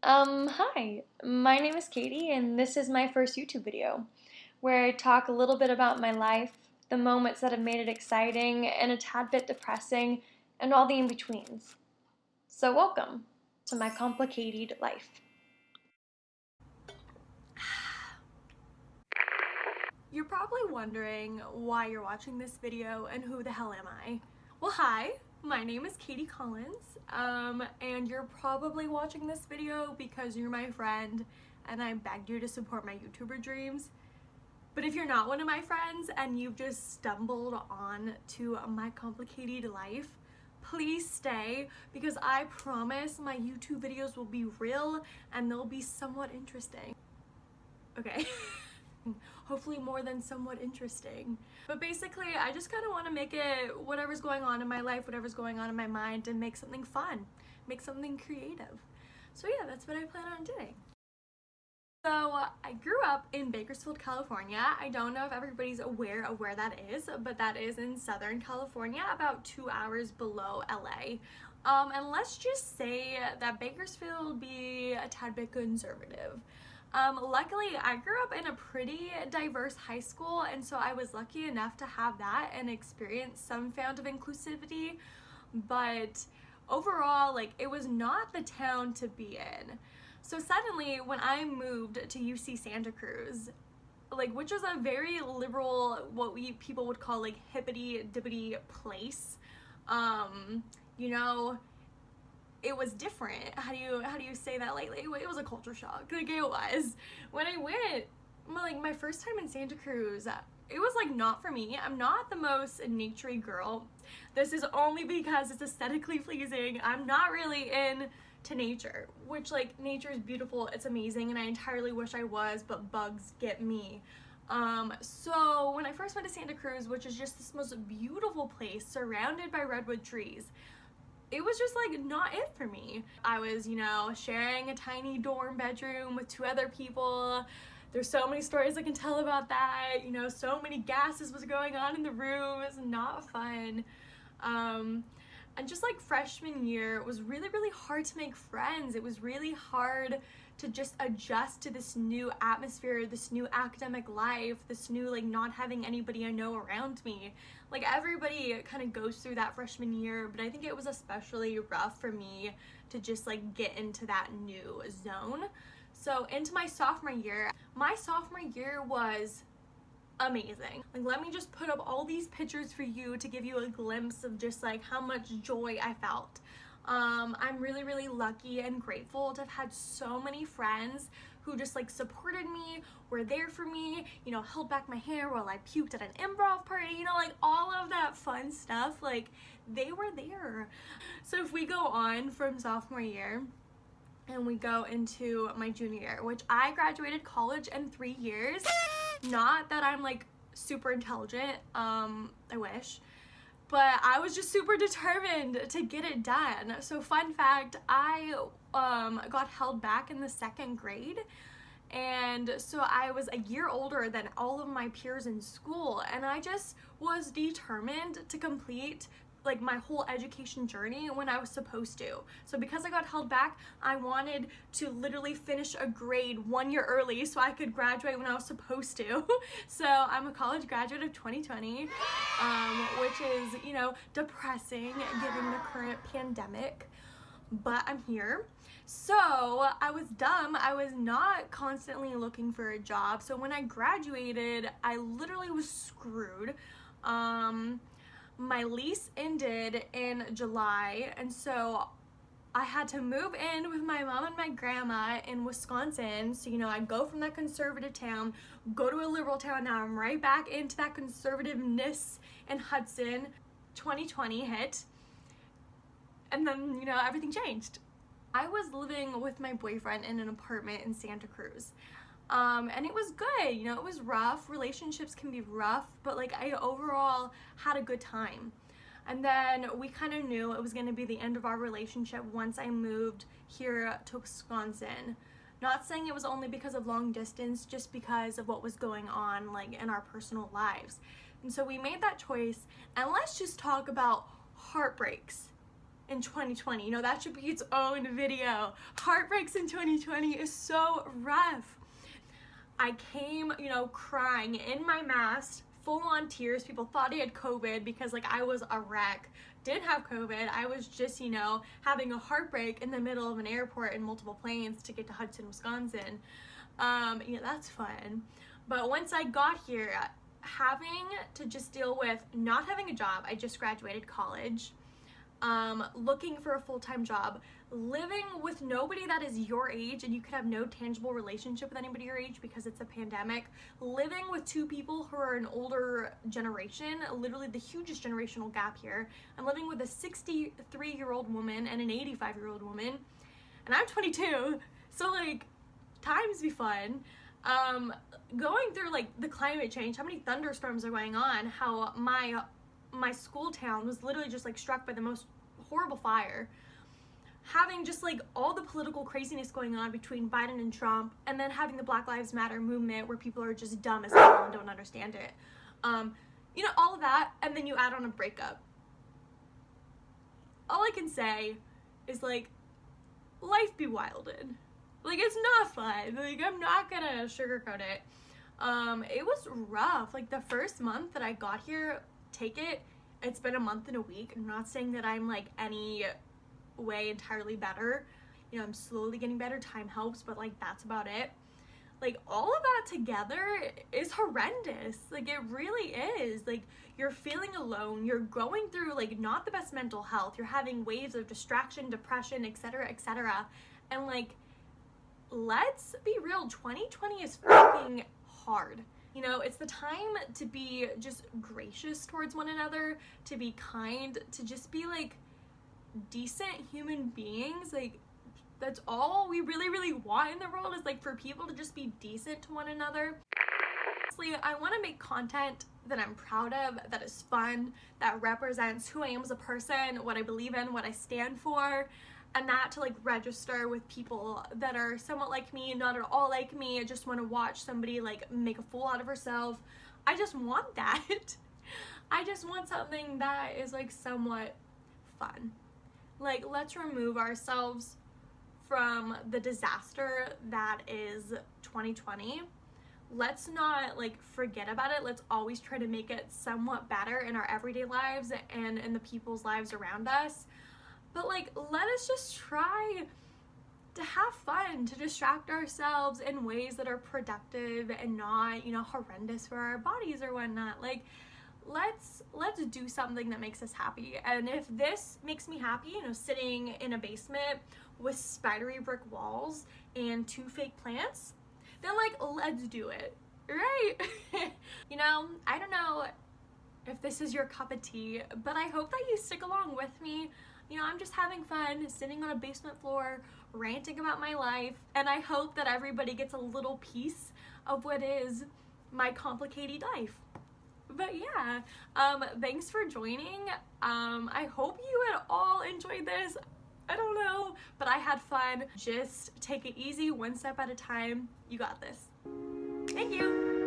Hi, my name is Katie, and this is my first YouTube video where I talk a little bit about my life, the moments that have made it exciting and a tad bit depressing, and all the in-betweens. So welcome to my complicated life. You're probably wondering why you're watching this video and who the hell am I? Well, hi, my name is Katie Collins, and you're probably watching this video because you're my friend and I begged you to support my YouTuber dreams. But if you're not one of my friends and you've just stumbled on to my complicated life, please stay because I promise my YouTube videos will be real and they'll be somewhat interesting. Okay. Hopefully more than somewhat interesting. But basically, I just kind of want to make it whatever's going on in my life, whatever's going on in my mind, and make something fun, make something creative. So yeah, that's what I plan on doing. So I grew up in Bakersfield, California. I don't know if everybody's aware of where that is, but that is in Southern California, about 2 hours below LA. And let's just say that Bakersfield be a tad bit conservative. Luckily, I grew up in a pretty diverse high school, and so I was lucky enough to have that and experience some amount of inclusivity, but overall, like, it was not the town to be in. So suddenly, when I moved to UC Santa Cruz, like, which was a very liberal, what people would call like hippity-dippity place, you know, it was different. How do you say that lightly? It was a culture shock. Like, it was. When I went, like, my first time in Santa Cruz, it was like not for me. I'm not the most naturey girl. This is only because it's aesthetically pleasing. I'm not really into nature, which, like, nature is beautiful, it's amazing, and I entirely wish I was, but bugs get me. So when I first went to Santa Cruz, which is just this most beautiful place surrounded by redwood trees, it was just like not it for me. I was, sharing a tiny dorm bedroom with 2 other people. There's so many stories I can tell about that. So many gases was going on in the room. It was not fun. And just like freshman year, it was really, really hard to make friends. It was really hard to just adjust to this new atmosphere, this new academic life, this new, like, not having anybody I know around me. Like, everybody kind of goes through that freshman year, but I think it was especially rough for me to just, like, get into that new zone. So into my sophomore year was amazing. Like, let me just put up all these pictures for you to give you a glimpse of just like how much joy I felt. I'm really, really lucky and grateful to have had so many friends who just like supported me, were there for me, held back my hair while I puked at an improv party, like all of that fun stuff, like they were there. So if we go on from sophomore year and we go into my junior year, which I graduated college in 3 years. Not that I'm like super intelligent, I wish, but I was just super determined to get it done. So fun fact, I got held back in the 2nd grade, and so I was a year older than all of my peers in school, and I just was determined to complete like my whole education journey when I was supposed to. So because I got held back, I wanted to literally finish a grade 1 year early so I could graduate when I was supposed to. So I'm a college graduate of 2020, which is, depressing given the current pandemic, but I'm here. So I was dumb. I was not constantly looking for a job. So when I graduated, I literally was screwed. My lease ended in July, and so I had to move in with my mom and my grandma in Wisconsin. So, I'd go from that conservative town, go to a liberal town. Now I'm right back into that conservativeness in Hudson. 2020 hit, and then, everything changed. I was living with my boyfriend in an apartment in Santa Cruz. And it was good, it was rough. Relationships can be rough, but like I overall had a good time. And then we kind of knew it was going to be the end of our relationship once I moved here to Wisconsin. Not saying it was only because of long distance, just because of what was going on like in our personal lives. And so we made that choice, and let's just talk about heartbreaks. in 2020. You know, that should be its own video. Heartbreaks in 2020 is so rough. I came, you know, crying in my mask, full on tears. People thought I had COVID because like I was a wreck. Didn't have COVID. I was just, you know, having a heartbreak in the middle of an airport in multiple planes to get to Hudson, Wisconsin. You know, that's fun. But once I got here, having to just deal with not having a job, I just graduated college, looking for a full-time job, living with nobody that is your age, and you could have no tangible relationship with anybody your age because it's a pandemic, living with two people who are an older generation, literally the hugest generational gap here. I'm living with a 63-year-old woman and an 85-year-old woman, and I'm 22, so like, times be fun. Going through like the climate change, how many thunderstorms are going on, how my school town was literally just like struck by the most horrible fire, having just like all the political craziness going on between Biden and Trump, and then having the Black Lives Matter movement where people are just dumb as hell and don't understand it. You know, all of that, and then you add on a breakup. All I can say is like, life be wilded. Like, it's not fun. Like, I'm not gonna sugarcoat it. It was rough. Like, the first month that I got here, it's been a month and a week. I'm not saying that I'm, like, any way entirely better. You know, I'm slowly getting better. Time helps, but, like, that's about it. Like, all of that together is horrendous. Like, it really is. Like, you're feeling alone. You're going through, like, not the best mental health. You're having waves of distraction, depression, etc., etc. And, like, let's be real, 2020 is fucking hard. You know, it's the time to be just gracious towards one another, to be kind, to just be like decent human beings. Like, that's all we really, really want in the world, is like for people to just be decent to one another. Honestly, I want to make content that I'm proud of, that is fun, that represents who I am as a person, what I believe in, what I stand for, and that to like register with people that are somewhat like me, not at all like me. I just want to watch somebody like make a fool out of herself. I just want that. I just want something that is like somewhat fun. Like, let's remove ourselves from the disaster that is 2020. Let's not like forget about it. Let's always try to make it somewhat better in our everyday lives and in the people's lives around us. But like, let us just try to have fun, to distract ourselves in ways that are productive and not, you know, horrendous for our bodies or whatnot. Like, let's do something that makes us happy. And if this makes me happy, you know, sitting in a basement with spidery brick walls and 2 fake plants, then like, let's do it, right? You know, I don't know if this is your cup of tea, but I hope that you stick along with me. You know, I'm just having fun, sitting on a basement floor, ranting about my life, and I hope that everybody gets a little piece of what is my complicated life. But yeah, thanks for joining. I hope you had all enjoyed this. I don't know, but I had fun. Just take it easy, one step at a time. You got this. Thank you.